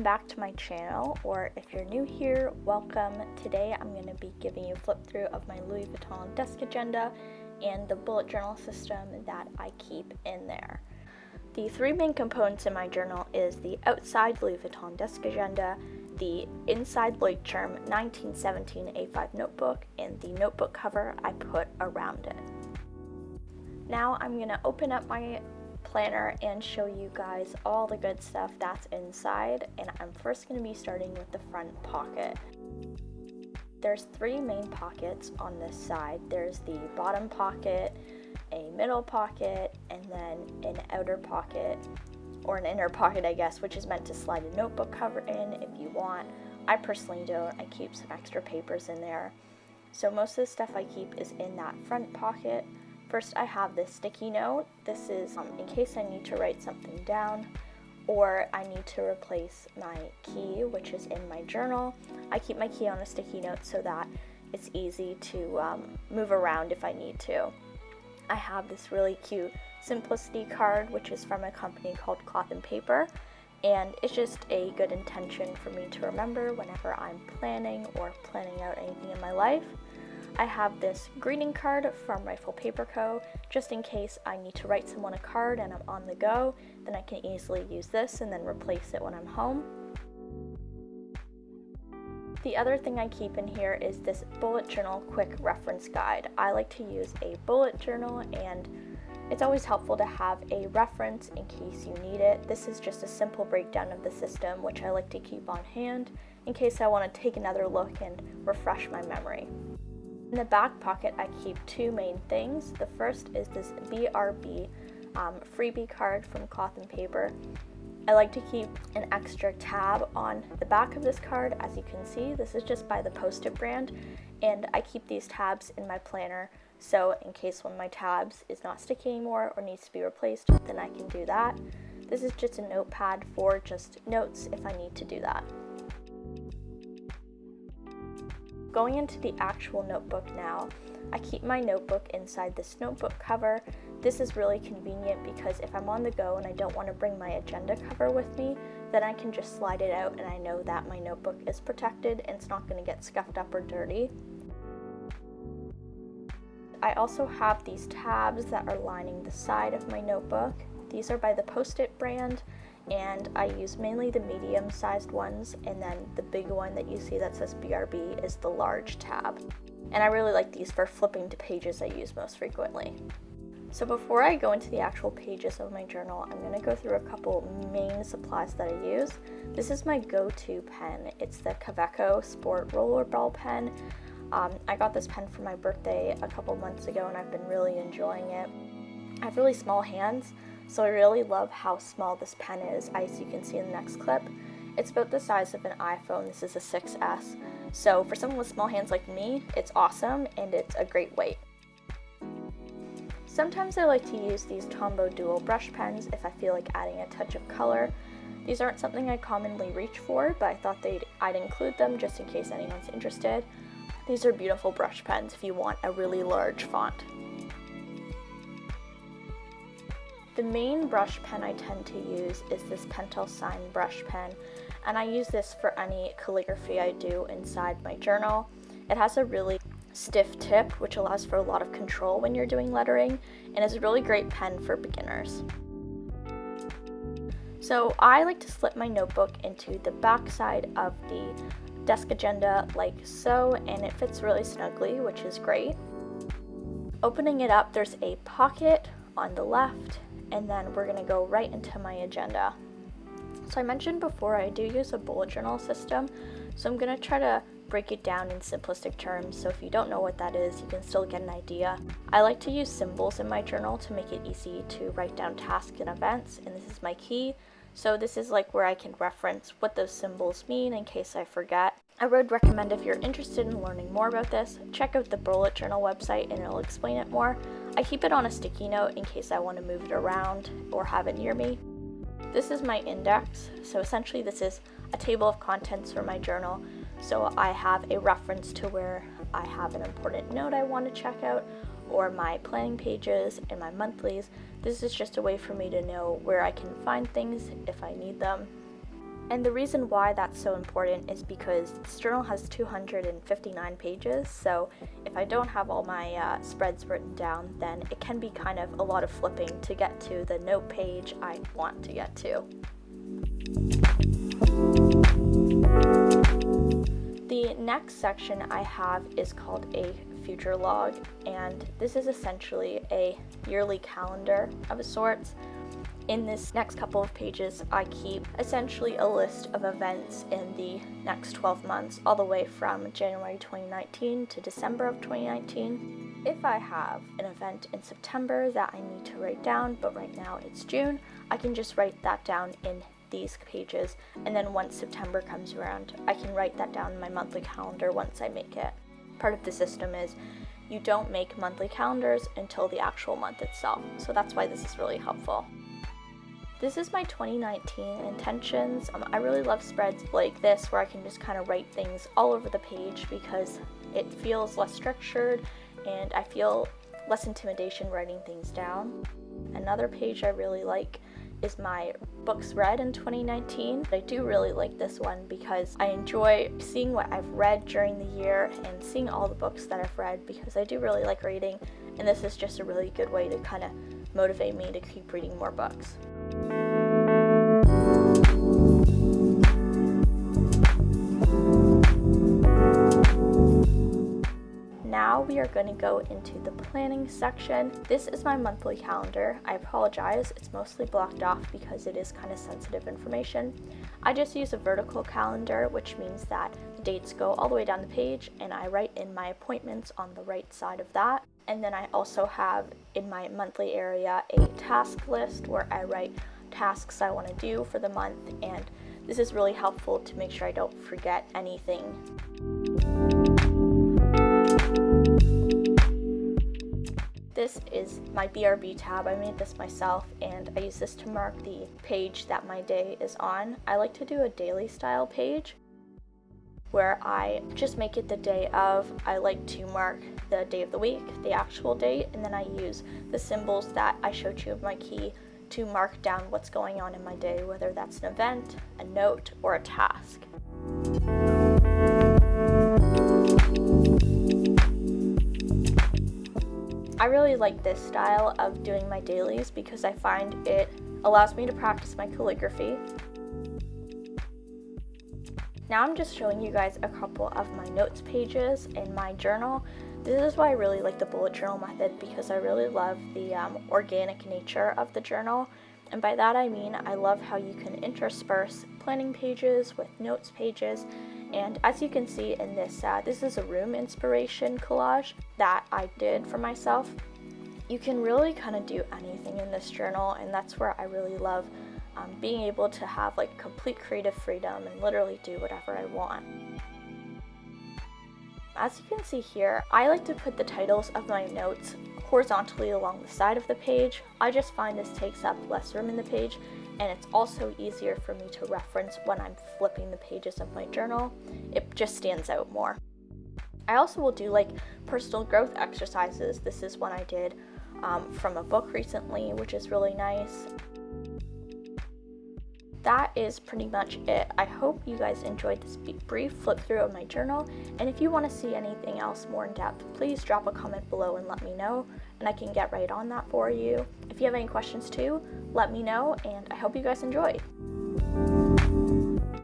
welcome back to my channel, or if you're new here, welcome. Today I'm going to be giving you a flip through of my Louis Vuitton desk agenda and the bullet journal system that I keep in there. The three main components in my journal is the outside Louis Vuitton desk agenda, the inside Leuchtturm 1917 A5 notebook, and the notebook cover I put around it. Now I'm going to open up my planner and show you guys all the good stuff that's inside, and I'm first going to be starting with the front pocket. There's three main pockets on this side. There's the bottom pocket, a middle pocket, and then an outer pocket, or an inner pocket I guess, which is meant to slide a notebook cover in if you want. I personally don't. I keep some extra papers in there. So most of the stuff I keep is in that front pocket. First, I have this sticky note. This is in case I need to write something down or I need to replace my key, which is in my journal. I keep my key on a sticky note so that it's easy to move around if I need to. I have this really cute simplicity card, which is from a company called Cloth and Paper, and it's just a good intention for me to remember whenever I'm planning or planning out anything in my life. I have this greeting card from Rifle Paper Co. just in case I need to write someone a card and I'm on the go, then I can easily use this and then replace it when I'm home. The other thing I keep in here is this bullet journal quick reference guide. I like to use a bullet journal, and it's always helpful to have a reference in case you need it. This is just a simple breakdown of the system, which I like to keep on hand in case I want to take another look and refresh my memory. In the back pocket, I keep two main things. The first is this BRB freebie card from Cloth and Paper. I like to keep an extra tab on the back of this card. As you can see, this is just by the Post-it brand, and I keep these tabs in my planner, so in case one of my tabs is not sticky anymore or needs to be replaced, then I can do that. This is just a notepad for just notes if I need to do that. Going into the actual notebook now, I keep my notebook inside this notebook cover. This is really convenient because if I'm on the go and I don't want to bring my agenda cover with me, then I can just slide it out and I know that my notebook is protected and it's not going to get scuffed up or dirty. I also have these tabs that are lining the side of my notebook. These are by the Post-it brand, and I use mainly the medium-sized ones, and then the big one that you see that says BRB is the large tab. And I really like these for flipping to pages I use most frequently. So before I go into the actual pages of my journal, I'm going to go through a couple main supplies that I use. This is my go-to pen. It's the Kaweco Sport Rollerball pen. I got this pen for my birthday a couple months ago and I've been really enjoying it. I have really small hands, so I really love how small this pen is, as you can see in the next clip. It's about the size of an iPhone. This is a 6S. So for someone with small hands like me, it's awesome and it's a great weight. Sometimes I like to use these Tombow Dual Brush pens if I feel like adding a touch of color. These aren't something I commonly reach for, but I thought I'd include them just in case anyone's interested. These are beautiful brush pens if you want a really large font. The main brush pen I tend to use is this Pentel sign brush pen, and I use this for any calligraphy I do inside my journal. It has a really stiff tip, which allows for a lot of control when you're doing lettering, and is a really great pen for beginners. So I like to slip my notebook into the back side of the desk agenda like so, and it fits really snugly, which is great. Opening it up, there's a pocket on the left, and then we're going to go right into my agenda. So I mentioned before I do use a bullet journal system, so I'm going to try to break it down in simplistic terms, so if you don't know what that is, you can still get an idea. I like to use symbols in my journal to make it easy to write down tasks and events, and this is my key. So this is like where I can reference what those symbols mean in case I forget. I would recommend, if you're interested in learning more about this, check out the bullet journal website and it'll explain it more. I keep it on a sticky note in case I want to move it around or have it near me. This is my index, so essentially this is a table of contents for my journal. So I have a reference to where I have an important note I want to check out, or my planning pages and my monthlies. This is just a way for me to know where I can find things if I need them. And the reason why that's so important is because this journal has 259 pages, so if I don't have all my spreads written down, then it can be kind of a lot of flipping to get to the note page I want to get to. The next section I have is called a future log, and this is essentially a yearly calendar of a sorts. In this next couple of pages, I keep essentially a list of events in the next 12 months, all the way from January 2019 to December of 2019. If I have an event in September that I need to write down, but right now it's June, I can just write that down in these pages, and then once September comes around, I can write that down in my monthly calendar once I make it. Part of the system is you don't make monthly calendars until the actual month itself, so that's why this is really helpful. This is my 2019 intentions. I really love spreads like this where I can just kind of write things all over the page because it feels less structured and I feel less intimidation writing things down. Another page I really like is my books read in 2019. I do really like this one because I enjoy seeing what I've read during the year and seeing all the books that I've read because I do really like reading, and this is just a really good way to kind of motivate me to keep reading more books. Now we are going to go into the planning section. This is my monthly calendar. I apologize, it's mostly blocked off because it is kind of sensitive information. I just use a vertical calendar, which means that the dates go all the way down the page and I write in my appointments on the right side of that. And then I also have in my monthly area a task list where I write tasks I want to do for the month, and this is really helpful to make sure I don't forget anything. This is my BRB tab. I made this myself and I use this to mark the page that my day is on. I like to do a daily style page where I just make it the day of. I like to mark the day of the week, the actual date, and then I use the symbols that I showed you of my key to mark down what's going on in my day, whether that's an event, a note, or a task. I really like this style of doing my dailies because I find it allows me to practice my calligraphy. Now I'm just showing you guys a couple of my notes pages in my journal. This is why I really like the bullet journal method, because I really love the organic nature of the journal. And by that I mean I love how you can intersperse planning pages with notes pages. And as you can see in this, this is a room inspiration collage that I did for myself. You can really kind of do anything in this journal, and that's where I really love being able to have like complete creative freedom and literally do whatever I want. As you can see here, I like to put the titles of my notes horizontally along the side of the page. I just find this takes up less room in the page, and it's also easier for me to reference when I'm flipping the pages of my journal. It just stands out more. I also will do like personal growth exercises. This is one I did from a book recently, which is really nice. That is pretty much it. I hope you guys enjoyed this brief flip through of my journal, and if you want to see anything else more in depth, please drop a comment below and let me know, and I can get right on that for you. If you have any questions too, let me know, and I hope you guys enjoyed.